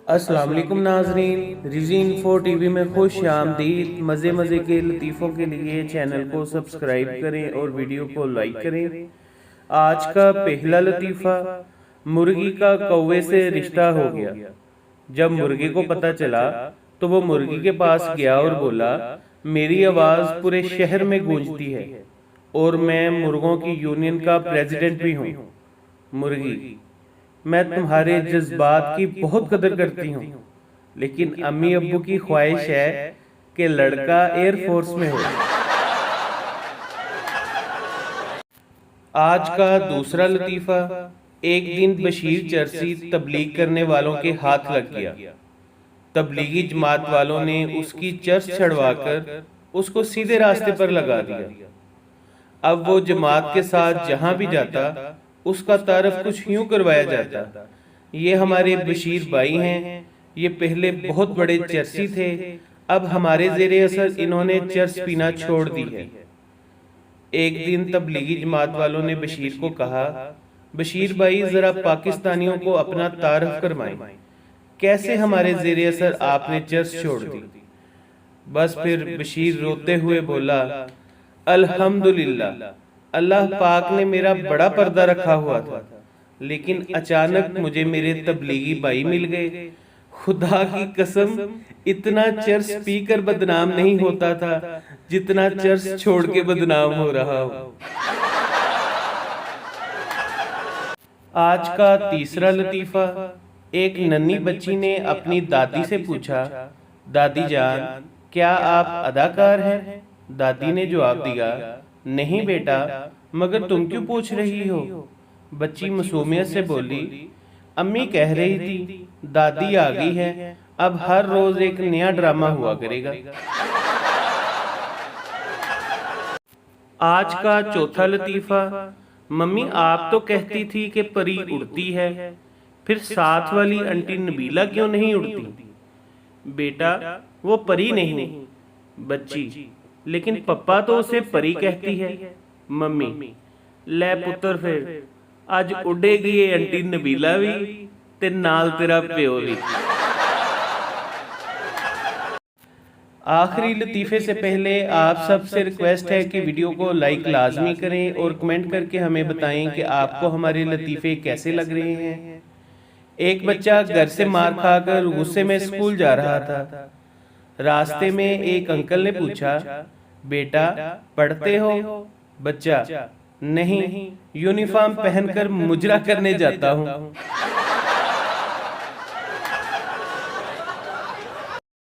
अस्सलाम वालेकुम नाजरीन, रिजी इन्फो टीवी में खुश आमदीद। मज़े के लतीफ़ों के लिए चैनल को सब्सक्राइब करें और वीडियो को लाइक करें। आज का पहला लतीफ़ा, मुर्गी का कौवे से रिश्ता हो गया। जब मुर्गी को पता चला तो वो मुर्गी के पास गया और बोला, मेरी आवाज़ पूरे शहर में गूंजती है और मैं मुर्गों की यूनियन का प्रेसिडेंट भी हूँ। मुर्गी, मैं तुम्हारे जज्बात की बहुत कदर करती हूँ, लेकिन अम्मी अब्बू की ख्वाहिश है कि लड़का एयरफोर्स में हो। आज का दूसरा लतीफ़ा, एक दिन बशीर चर्सी तबलीग करने वालों के हाथ लग गया। तबलीगी जमात वालों ने उसकी चर्च छड़वाकर उसको सीधे रास्ते पर लगा दिया। अब वो जमात के साथ जहां भी जाता उसका तारफ कुछ यूं करवाया जाता, ये हमारे बशीर भाई हैं, ये पहले बहुत बड़े चर्सी थे, अब हमारे ज़ेरे असर इन्होंने चर्च पीना छोड़ दी है। एक दिन तबलीगी जमात वालों ने बशीर को कहा, बशीर भाई ज़रा पाकिस्तानियों को अपना तारफ करवाएं, कैसे हमारे ज़ेरे असर आपने चर्च छोड़ दी। बस फिर बशीर रोते हुए बोला, अल्हम्दुलिल्लाह, अल्लाह पाक ने मेरा बड़ा पर्दा रखा हुआ था, लेकिन अचानक मुझे मेरे तबलीगी भाई मिल गए। खुदा की कसम, इतना चर्च पीकर बदनाम नहीं होता था जितना चर्च छोड़ के बदनाम हो रहा हो। आज का तीसरा लतीफ़ा, एक नन्ही बच्ची ने अपनी दादी से पूछा, दादी जान, क्या आप अदाकार हैं? दादी ने जवाब दिया, नहीं बेटा, मगर तुम क्यों पूछ रही हो? बच्ची मासूमियत से बोली, अम्मी कह रही थी दादी आ गई है, अब हर रोज एक नया ड्रामा हुआ करेगा। आज का चौथा लतीफ़ा, मम्मी आप तो कहती थी कि परी उड़ती है, फिर साथ वाली आंटी नबीला क्यों नहीं उड़ती? बेटा, वो परी नहीं। बच्ची, लेकिन पप्पा तो उसे परी कहती है। मम्मी, ले पुत्र, फिर आज उड़ेगी ये आंटी नबीला भी ते नाल तेरा प्यो भी। आखिरी लतीफ़े से पहले आप सबसे रिक्वेस्ट है कि वीडियो को लाइक लाजमी करें और कमेंट करके हमें बताएं कि आपको हमारे लतीफ़े कैसे लग रहे हैं। एक बच्चा घर से मार खाकर गुस्से में स्कूल जा रहा था। रास्ते में एक अंकल ने पूछा, बेटा पढ़ते हो? बच्चा, नहीं, यूनिफॉर्म पहनकर मुजरा करने जाता हूँ।